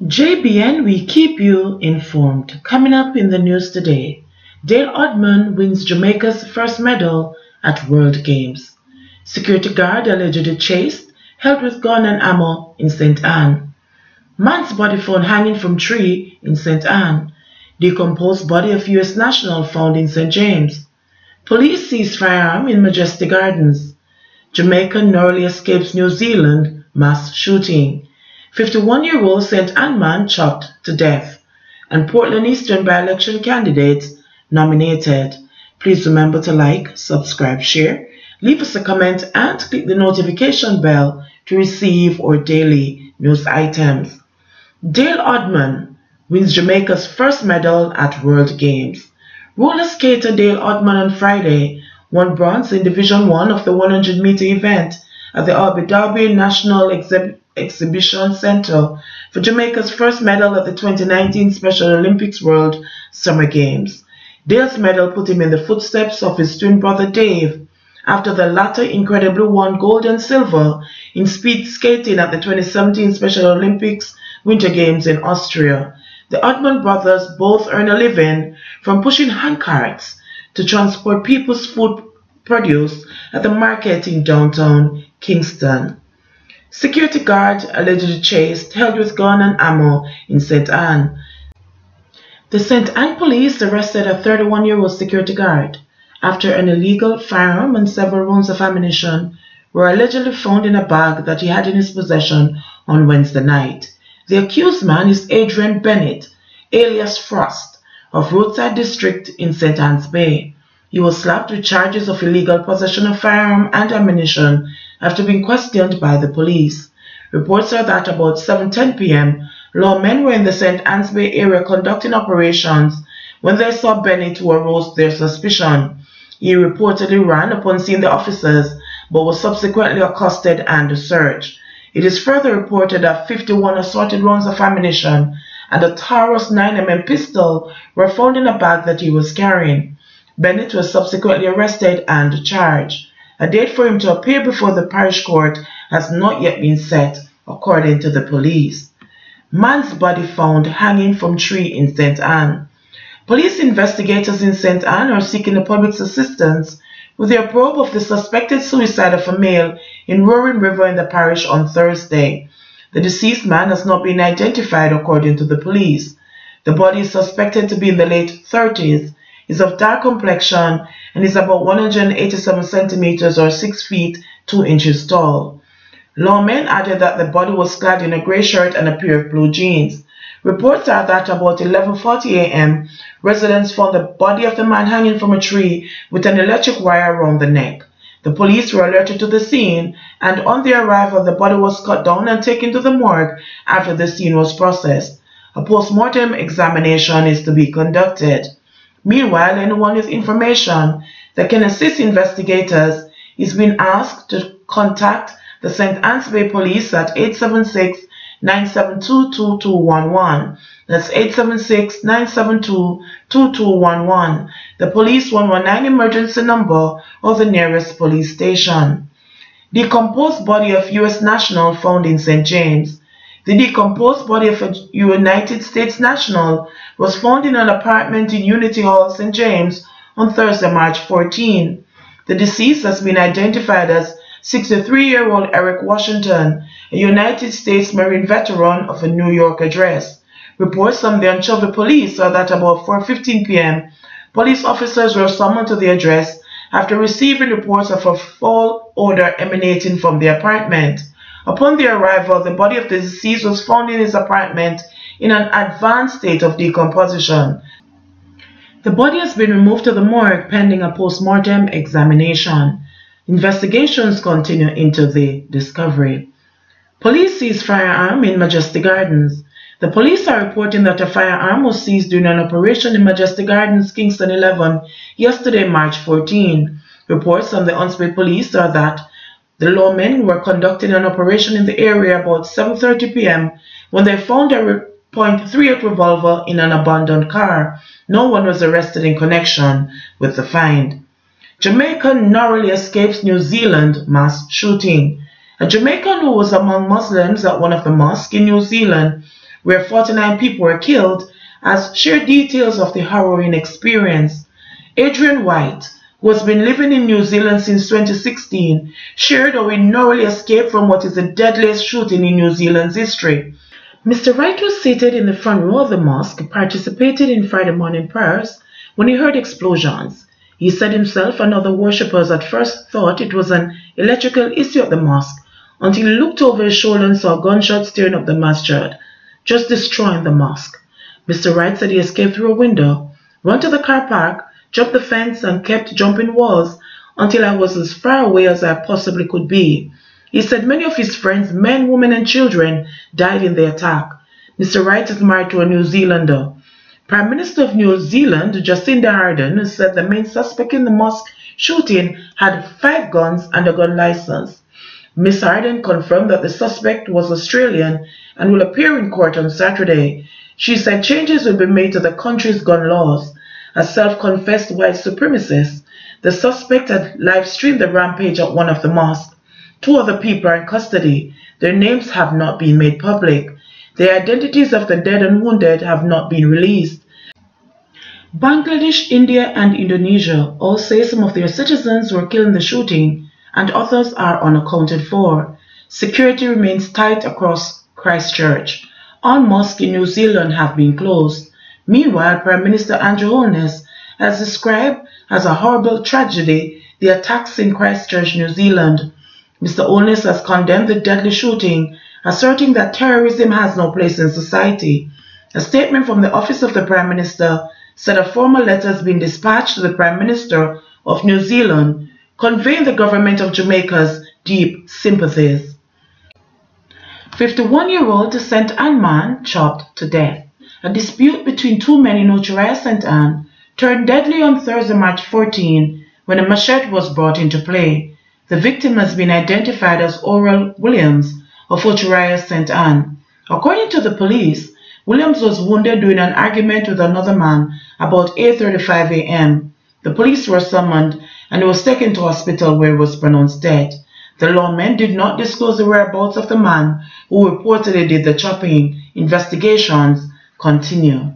JBN, we keep you informed. Coming up in the news today, Dale Oddman wins Jamaica's first medal at World Games. Security guard allegedly chased, held with gun and ammo in St. Anne. Man's body found hanging from tree in St. Anne. Decomposed body of U.S. national found in St. James. Police seize firearm in Majestic Gardens. Jamaica narrowly escapes New Zealand mass shooting. 51-year-old St. Anne man chopped to death. And Portland Eastern by-election candidates nominated. Please remember to like, subscribe, share, leave us a comment, and click the notification bell to receive our daily news items. Dale Oddman wins Jamaica's first medal at World Games. Roller skater Dale Oddman on Friday won bronze in Division 1 of the 100-meter event at the Abu Dhabi National Exhibition Center for Jamaica's first medal at the 2019 Special Olympics World Summer Games. Dale's medal put him in the footsteps of his twin brother Dave, after the latter incredibly won gold and silver in speed skating at the 2017 Special Olympics Winter Games in Austria. The Oddman brothers both earn a living from pushing handcarts to transport people's food produce at the market in downtown Kingston. Security guard allegedly chased, held with gun and ammo in St. Anne. The St. Anne police arrested a 31-year-old security guard after an illegal firearm and several rounds of ammunition were allegedly found in a bag that he had in his possession on Wednesday night. The accused man is Adrian Bennett, alias Frost, of Roadside District in St. Anne's Bay. He was slapped with charges of illegal possession of firearm and ammunition after being questioned by the police. Reports are that about 7:10 p.m., lawmen were in the St. Anne's Bay area conducting operations when they saw Bennett, who aroused their suspicion. He reportedly ran upon seeing the officers, but was subsequently accosted and searched. It is further reported that 51 assorted rounds of ammunition and a Taurus 9mm pistol were found in a bag that he was carrying. Bennett was subsequently arrested and charged. A date for him to appear before the parish court has not yet been set, according to the police. Man's body found hanging from tree in St. Anne. Police investigators in St. Anne are seeking the public's assistance with their probe of the suspected suicide of a male in Roaring River in the parish on Thursday. The deceased man has not been identified, according to the police. The body is suspected to be in the late 30s, is of dark complexion, and is about 187 centimeters or 6 feet 2 inches tall. Lawmen added that the body was clad in a gray shirt and a pair of blue jeans. Reports are that about 11:40 a.m., residents found the body of the man hanging from a tree with an electric wire around the neck. The police were alerted to the scene, and on their arrival, the body was cut down and taken to the morgue after the scene was processed. A post-mortem examination is to be conducted. Meanwhile, anyone with information that can assist investigators is being asked to contact the St. Anne's Bay Police at 876-972-2211. That's 876-972-2211. The police 119 emergency number or the nearest police station. Decomposed body of U.S. national found in St. James. The decomposed body of a United States national was found in an apartment in Unity Hall, St. James, on Thursday, March 14. The deceased has been identified as 63-year-old Eric Washington, a United States Marine veteran of a New York address. Reports from the Anchovy police are that about 4:15 p.m., police officers were summoned to the address after receiving reports of a foul odor emanating from the apartment. Upon their arrival, the body of the deceased was found in his apartment in an advanced state of decomposition. The body has been removed to the morgue pending a post-mortem examination. Investigations continue into the discovery. Police seized firearm in Majestic Gardens. The police are reporting that a firearm was seized during an operation in Majestic Gardens, Kingston 11, yesterday, March 14. Reports from the Huntsville police are that the lawmen were conducting an operation in the area about 7:30 p.m. when they found a .38 revolver in an abandoned car. No one was arrested in connection with the find. Jamaica narrowly escapes New Zealand mass shooting. A Jamaican who was among Muslims at one of the mosques in New Zealand, where 49 people were killed, has shared details of the harrowing experience. Adrian White, who has been living in New Zealand since 2016, shared how he narrowly escaped from what is the deadliest shooting in New Zealand's history. Mr. Wright was seated in the front row of the mosque, participated in Friday morning prayers, when he heard explosions. He said himself and other worshippers at first thought it was an electrical issue at the mosque, until he looked over his shoulder and saw gunshots tearing up the masjid, just destroying the mosque. Mr. Wright said he escaped through a window, ran to the car park, jumped the fence and kept jumping walls until I was as far away as I possibly could be. He said many of his friends, men, women and children, died in the attack. Mr. Wright is married to a New Zealander. Prime Minister of New Zealand, Jacinda Ardern, said the main suspect in the mosque shooting had 5 guns and a gun license. Ms. Ardern confirmed that the suspect was Australian and will appear in court on Saturday. She said changes will be made to the country's gun laws. A self-confessed white supremacist, the suspect had live-streamed the rampage at one of the mosques. 2 other people are in custody. Their names have not been made public. The identities of the dead and wounded have not been released. Bangladesh, India and Indonesia all say some of their citizens were killed in the shooting and others are unaccounted for. Security remains tight across Christchurch. All mosques in New Zealand have been closed. Meanwhile, Prime Minister Andrew Holness has described as a horrible tragedy the attacks in Christchurch, New Zealand. Mr. Holness has condemned the deadly shooting, asserting that terrorism has no place in society. A statement from the Office of the Prime Minister said a formal letter has been dispatched to the Prime Minister of New Zealand, conveying the government of Jamaica's deep sympathies. 51-year-old St. Anne man chopped to death. A dispute between 2 men in Ochirai, St. Anne, turned deadly on Thursday, March 14, when a machete was brought into play. The victim has been identified as Oral Williams of Ochirai, St. Anne. According to the police, Williams was wounded during an argument with another man about 8:35 a.m. The police were summoned and he was taken to hospital where he was pronounced dead. The lawmen did not disclose the whereabouts of the man who reportedly did the chopping. Investigations continue.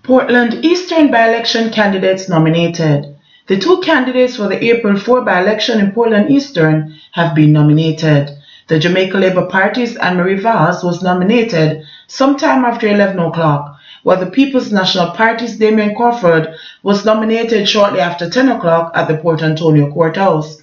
Portland Eastern by-election candidates nominated. The 2 candidates for the April 4 by-election in Portland Eastern have been nominated. The Jamaica Labour Party's Anne-Marie Vaz was nominated sometime after 11 o'clock, while the People's National Party's Damien Crawford was nominated shortly after 10 o'clock at the Port Antonio Courthouse.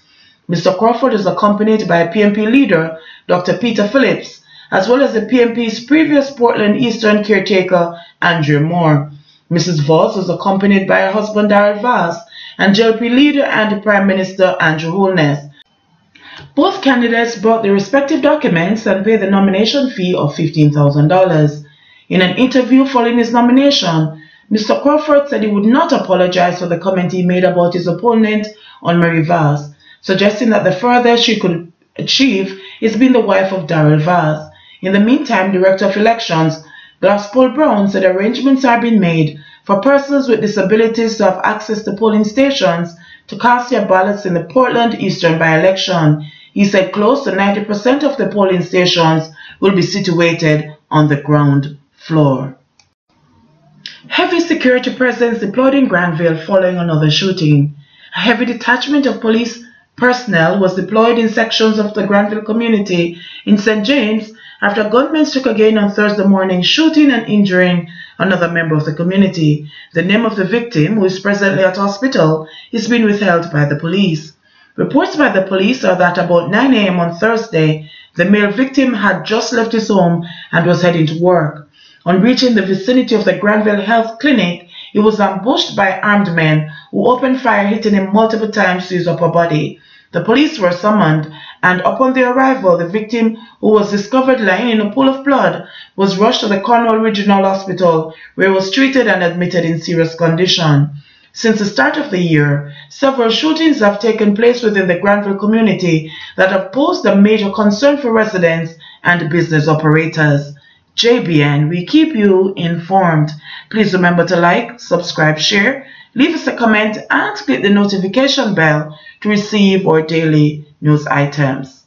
Mr. Crawford is accompanied by PNP leader Dr. Peter Phillips, as well as the PNP's previous Portland Eastern caretaker Andrew Moore. Mrs. Vaz was accompanied by her husband Darrell Vaz and JLP leader and Prime Minister Andrew Holness. Both candidates brought their respective documents and paid the nomination fee of $15,000. In an interview following his nomination, Mr. Crawford said he would not apologize for the comment he made about his opponent, Anne-Marie Vaz, suggesting that the furthest she could achieve is being the wife of Darrell Vaz. In the meantime, Director of Elections, Glaspole Brown, said arrangements are being made for persons with disabilities to have access to polling stations to cast their ballots in the Portland Eastern by-election. He said close to 90% of the polling stations will be situated on the ground floor. Heavy security presence deployed in Granville following another shooting. A heavy detachment of police personnel was deployed in sections of the Granville community in St. James after gunmen struck again on Thursday morning, shooting and injuring another member of the community. The name of the victim, who is presently at hospital, is being withheld by the police. Reports by the police are that about 9 a.m. on Thursday, the male victim had just left his home and was heading to work. On reaching the vicinity of the Granville Health Clinic, he was ambushed by armed men who opened fire, hitting him multiple times to his upper body. The police were summoned, and upon their arrival, the victim, who was discovered lying in a pool of blood, was rushed to the Cornwall Regional Hospital, where he was treated and admitted in serious condition. Since the start of the year, several shootings have taken place within the Granville community that have posed a major concern for residents and business operators. JBN, we keep you informed. Please remember to like, subscribe, share, leave us a comment, and click the notification bell to receive our daily news items.